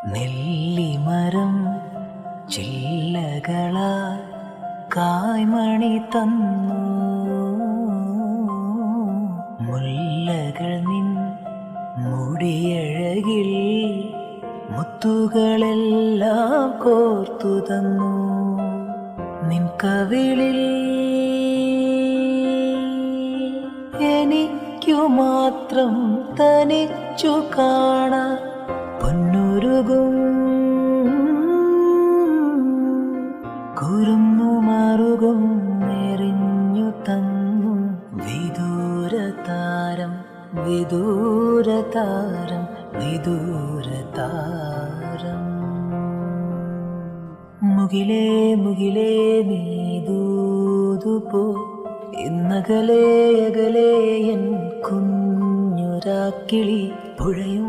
നെല്ലിമരം ചില്ലകളാൽ കായ്മണി തന്നു. മുല്ലകൾ നിൻ മുടിയഴകിൽ മുത്തുകളെല്ലാം കോർത്തു തന്നു. നിൻ കവിളിൽ എനിക്കു മാത്രം തനിച്ചു കാണാൻ പൊന്നുരുകും കുരുന്നു മറുകും എറിഞ്ഞു തന്നു. വിദൂരതാരം വിദൂരതാരം വിദൂരതാരം. മുകിലേ മുകിലേ നീ ദൂതുപോ, ഇന്നകലേ അകലേ എൻ കുഞ്ഞുരാക്കിളി. പുഴയും